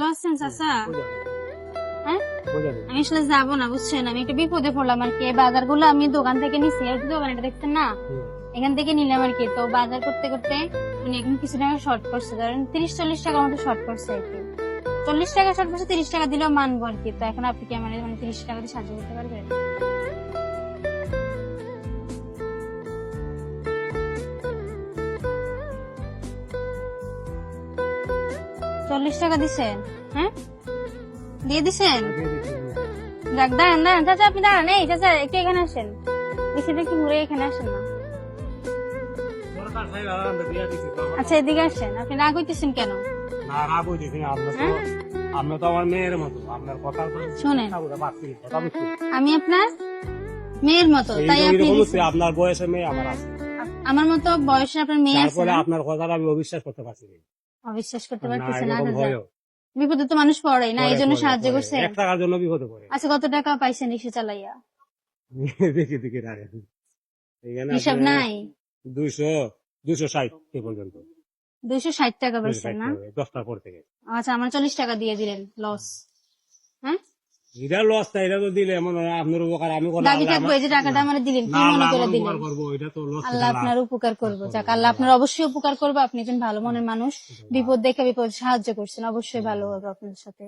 ভালো আছেন চাচা? হ্যাঁ, আমি আসলে যাবো না বুঝছেন, আমি একটা বিপদে পড়লাম আর কি। এই বাজার গুলো আমি দোকান থেকে নিছি, আর কি দোকান এটা দেখছেন না, এখান থেকে নিলাম আর কি। তো বাজার করতে করতে মানে এখন কিছু টাকা শর্ট করছে, ধরেন 30-40 টাকা মতো শর্ট করছে আর কি। 40 টাকা শর্ট করছে, 30 টাকা দিলেও মানবো আর কি। তো এখন আপনি কি আমার মানে 30 টাকা দিয়ে সাহায্য করতে পারবেন? 40 টাকা দিছেন? হ্যাঁ, দিয়ে দিছেন? যাক, দাঁড়ান দাঁড়ান চাচা, আপনি দাঁড়ান। এই চাচা একটু এখানে আসেন, বেশিটা একটু ঘুরে এখানে আসেন না। আচ্ছা এদিকে আসেন। আপনি রাগ হইতেছেন কেন? না রাগ হইতেছি না, আপনি তো আমার মেয়ের মতো, আপনার কথা শোনেন, আমি আপনার মেয়ের মতো, তাই আপনি আপনার বয়সে মেয়ে আমার আছে, আমার মতো বয়সে আপনার মেয়ে আছে তারপরে না? আপনার কথাটা আমি অবিশ্বাস করতে পারছি না। অবিশ্বাস করতে না, পারতেছেন না? এরকম আচ্ছা, ভয়ও। বিপদে তো মানুষ পড়ে না, এই জন্য সাহায্য করছে। 1 টাকার জন্য বিপদে পড়ে। আচ্ছা কত টাকা পাইছেন রিক্সা চালাইয়া? দেখি দেখি রাখেন এখানে হিসাব আপনি নাই? 260 এ পর্যন্ত 260 টাকা পাইছেন না? 10টার পর থেকে। আচ্ছা আমার 40 টাকা দিয়ে দিলেন, লস। হ্যাঁ, এটা লস না, এটা তো দিলে এমন হয় আপনার উপকার আমি করলাম, দাবি থাকবো এই যে টাকাটা আমার দিলেন, কি মনে করে দিলেন? করবো, এটা তো লস। আল্লাহ আপনার উপকার করবো। যাক, আল্লাহ আপনার অবশ্যই উপকার করবো। আপনি একজন ভালো মনের মানুষ, বিপদ দেখে বিপদ সাহায্য করছেন, অবশ্যই ভালো হবে আপনার সাথে।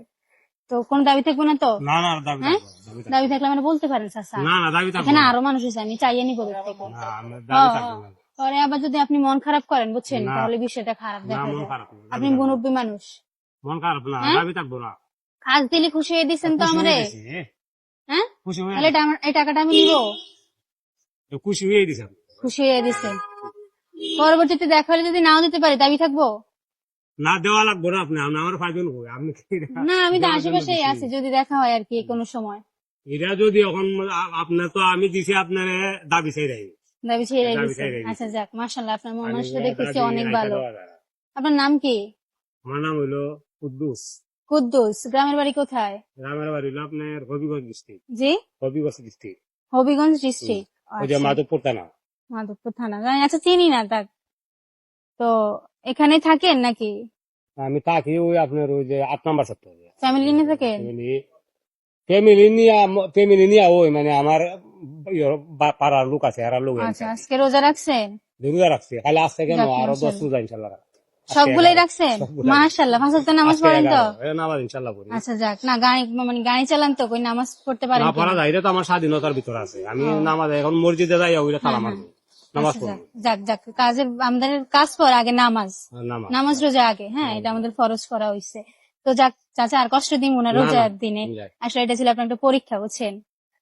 তো কোন দাবি থাকবো না তো? না না দাবি হ্যাঁ, থাকবে না, দাবি থাকলে মানে বলতে পারেন চাচা। না না দাবি থাকবে এখানে না। আরো মানুষ আছে, আমি চাইয়ে নিবো ওদের থেকে। না, আমার দাবি থাকবে না। পরে আবার যদি আপনি মন খারাপ করেন বুঝছেন, না। তাহলে বিষয়টা খারাপ না, দেখা মন যায়। খারাপ না, দাবি আপনি থাকবে না। মুরব্বী মানুষ, মন খারাপ না, হ্যাঁ? দাবি থাকবো না। কাজ দিলে খুশি হয়ে দিচ্ছেন তো খুশি আমারে, হয়ে দিছি, হ্যাঁ? খুশি হয়ে তাহলে এই টাকাটা আমি নিবো। খুশি হয়ে দিছি আমি। খুশি হয়ে দিচ্ছেন, পরবর্তীতে দেখা হলে যদি নাও দিতে পারি দাবি থাকবো? না দেওয়া লাগবো না, আপনি আমার পাইবেন কই? আপনি কি না, আমি তো দেওয়ার জন্য আশেপাশেই দিছি? আছি, যদি দেখা হয় আর কি কোনো সময়। এটা যদি এখন আপনার তো আমি দিছি আপনার দাবি চাই রাই, দাবি ছেড়ে দাবি দিচ্ছেন? চাই রাই। আচ্ছা যাক, মাশাআল্লাহ, আপনার মন আমি মানসিকতা দাবি দেখতেছি অনেক রাইখা ভালো। দেওয়া যায় না। আপনার নাম কি? আমার নাম হইলো কুদ্দুস। কুদ্দুস। গ্রামের বাড়ি কোথায়? গ্রামের বাড়ি হইলো আপনার হবিগঞ্জ ডিস্ট্রিক্ট। জি, হবিগঞ্জ ডিস্ট্রিক্ট, হবিগঞ্জ ডিস্ট্রিক্ট। ওই যে মাধবপুর থানা। মাধবপুর থানা। আচ্ছা চিনি না তা। তো এখানে থাকেন নাকি? আমি থাকি ওই আপনার ওই যে 8 নম্বর সেক্টর। ফ্যামিলি নিয়ে থাকেন? ফ্যামিলি নিয়ে ওই মানে আমার পাড়ার লোক আছে, আর লোক আচ্ছা, আজকে রোজা রাখছেন? রোজা রাখছে, খালি আসছে কেন যাক, আরো 10 মাশাআল্লাহ। রোজা ইনশাল্লাহ রাখছে। সবগুলোই রাখছেন? মাশাআল্লাহ। 5 ওয়াক্ত নামাজ পড়েন তো? নামাজ ইনশাল্লাহ পড়ি। আচ্ছা যাক, না গাড়ি মানে গাড়ি চালান তো, কই নামাজ পড়তে পারেন না কিনা? পড়া যায়, এটা তো আমার স্বাধীনতার ভিতরে আছে। আমি নামাজ এখন মসজিদে যাই, ওইটা তালা মারবো, নামাজ আচ্ছা, পড়বো। যাক যাক, কাজের আমাদের কাজ পর আগে নামাজ, নামাজ নামাজ রোজা আগে। হ্যাঁ, এটা আমাদের ফরজ করা হইছে। তো যাক চাচা, আর কষ্ট দিই না রোজার দিনে। যাক। আসলে এটা ছিল আপনার একটা পরীক্ষা বুঝছেন।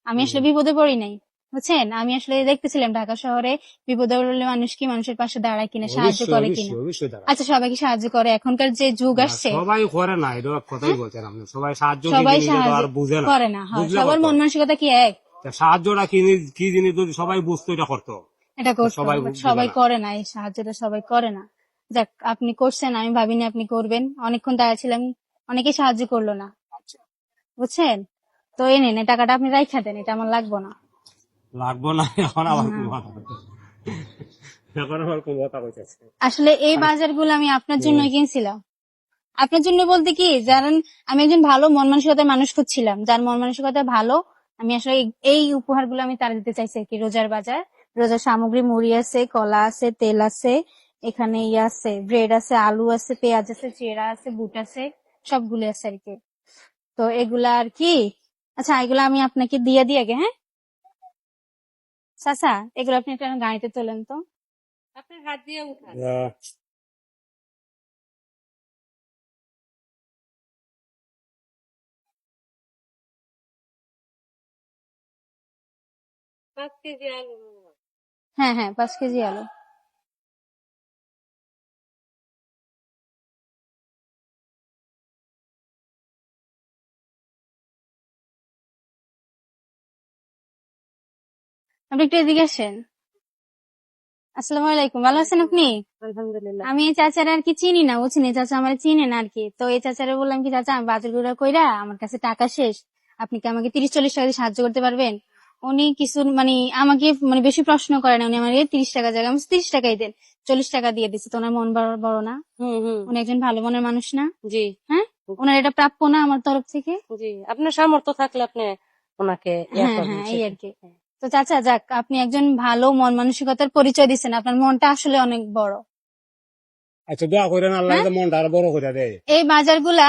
আমি আসলে বিপদে পড়ি নাই বুঝছেন, আমি আসলে দেখতেছিলাম ঢাকা শহরে বিপদে পড়লে মানুষ কি মানুষের পাশে দাঁড়ায় কিনা, সাহায্য করে কিনা। অবশ্যই দাঁড়ায়। আচ্ছা সবাইকে সাহায্য করে, এখনকার যে যুগ আসছে সবাই করে না, এটা কথাই বলছেন আপনি। সবাই সাহায্য সবাই কি জিনিস আর বুঝে না, করে না। হ্যাঁ, বুঝলে সবার করতো। মন মানসিকতা কি এক? তা সাহায্যটা কি জিনিস যদি সবাই বুঝতো, এটা করতো। এটা করতে সবাই হবে, বুঝবে সবাই না। করে না, এই সাহায্যটা সবাই করে না। যাক, আপনি করছেন, আমি ভাবিনি আপনি করবেন। অনেকক্ষণ দাঁড়িয়ে ছিলাম, অনেকেই সাহায্য করলো না বুঝছেন। তো এই নেন, এই টাকাটা আপনি রাইখা দেন, এটা আমার লাগবে না। লাগবো না, এখন আবার কোন কথা, এখন আবার কোন কথা কইতেছে। আসলে এই বাজারগুলো আমি আপনার জন্যই কিনছিলাম। আপনার জন্য বলতে কি জানেন, আমি একজন ভালো মন মানসিকতার মানুষ খুঁজছিলাম, যার মন মানসিকতা ভালো। আমি আসলে এই উপহারগুলো আমি তার দিতে চাইছি আর কি। রোজার বাজার, রোজার সামগ্রী, মুড়ি আছে, কলা আছে, তেল আছে, এখানে ইয়ে আছে, ব্রেড আছে, আলু আছে, পেঁয়াজ আছে, চেরা আছে, বুট আছে, সবগুলো আছে আর কি। তো এগুলা আর কি। আচ্ছা এগুলা আমি আপনাকে দিয়ে দিই আগে। হ্যাঁ চাচা, এগুলো আপনি একটা গাড়িতে তোলেন তো, আপনার হাত দিয়ে উঠান। আহ, 5 কেজি আলু। হ্যাঁ হ্যাঁ, 5 কেজি আলু। আপনি একটু এদিকে আসেন। আসসালামু আলাইকুম, ভালো আছেন আপনি? আলহামদুলিল্লাহ। আমি এই চাচারা আর কি চিনি না বুঝছেন, এই চাচা আমার চিনেন আর কি। তো এই চাচারা বললাম কি চাচা, আমি বাজার গুলো কইরা আমার কাছে টাকা শেষ, আপনি কি আমাকে 30-40 টাকা দিয়ে সাহায্য করতে পারবেন? উনি কিছু মানে আমাকে মানে বেশি প্রশ্ন করেন, উনি আমাকে 30 টাকা জায়গায় আমি 30 টাকাই দেন, 40 টাকা দিয়ে দিচ্ছে। তো ওনার মন বড় বড় না? হুম হুম, উনি একজন ভালো মনের মানুষ না? জি। হ্যাঁ, ওনার এটা প্রাপ্য না আমার তরফ থেকে। জি, আপনার সামর্থ্য থাকলে আপনি ওনাকে ইয়া হ্যাঁ করবেন, হ্যাঁ এই সেটাই। আর কি। তো চাচা যাক, আপনি একজন ভালো মন মানসিকতার পরিচয় দিচ্ছেন, আপনার মনটা আসলে অনেক বড়। আচ্ছা দোয়া করেন আল্লাহ হ্যাঁ? যাতে মনটা আরো বড় করে দেয়। এই বাজারগুলা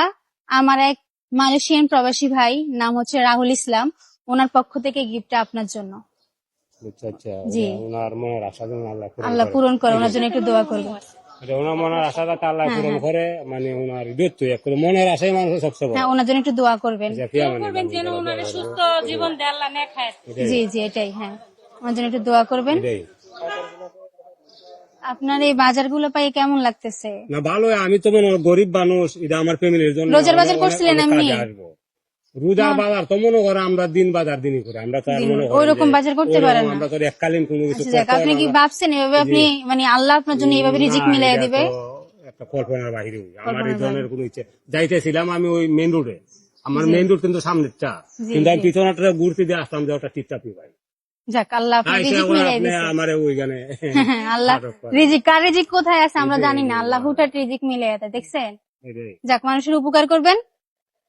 আমার এক মালয়েশিয়ান প্রবাসী ভাই, নাম হচ্ছে রাহুল ইসলাম, ওনার পক্ষ থেকে গিফটটা আপনার জন্য। আচ্ছা আচ্ছা, জি। ওনার মনের আশা যেন আল্লাহ পূরণ আল্লাহ করে। পূরণ করে, ওনার জন্য একটু দোয়া করবেন। এটা ওনার মনের আশা যাতে আল্লাহ হ্যাঁ, পূরণ হ্যাঁ। করে, মানে ওনার দৈত্য এক করে মনের আশাই মানুষের সবচেয়ে বড়। হ্যাঁ ওনার জন্য একটু দোয়া করবেন। আচ্ছা, ফিয়া মানে করবেন যেন ওনার সুস্থ জীবন দেয় আল্লাহ, নেক হায়াত। জি জি এটাই, হ্যাঁ ওনার জন্য একটু দোয়া করবেন। এটাই। আপনার এই বাজারগুলো পাই কেমন লাগতেছে? না ভালো, আমি তো মনে হয় গরিব মানুষ, এটা আমার ফ্যামিলির জন্য রোজার বাজার অনেক- করছিলেন অনেক এমনি? কাজে আসবো। রোজার বাজার তো মনে করে আমরা দিন বাজার দিনই করি, আমরা তো আর দিন- মনে করি ওইরকম যে বাজার করতে ওইরকম পারেন না। আমরা তো এককালীন কোনো কিছু আচ্ছা যাক, করতে আপনি পারি কি না। ভাবছেন এভাবে আপনি মানে আল্লাহ আপনার জন্য এইভাবে রিজিক না, মিলাই এটা দিবে? তো একটা কল্পনার বাহিরে, আমার এই কল্পনার ধরনের কোনো ইচ্ছে। যাইতেছিলাম আমি ওই মেন রোডে, আমার মেন রোড কিন্তু সামনেরটা, জি, কিন্তু আমি জি। পিছনেটা ঘুরতে দিয়ে আসলাম যে ওটা টিপটাপি পাই। যাক আল্লাহ আপনার রিজিক মিলাই আপনি দিছে। আমার ওইখানে আল্লাহ আটক করেন। রিজিক, কার রিজিক কোথায় আছে আমরা এটাই, জানি না, এটাই, আল্লাহ হুঠাৎ রিজিক মিলাই দেয়, দেখছেন? এটাই। যাক মানুষের উপকার করবেন,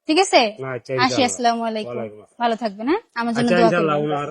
ঠিক আছে? না, আচ্ছা, আসি, ইনশাআল্লাহ। আসসালামু আলাইকুম, ওয়ালাইকুম আসসালাম। ভালো থাকবেন, হ্যাঁ আমার জন্য আচ্ছা দোয়া ইনশাআল্লাহ করবেন। ওনার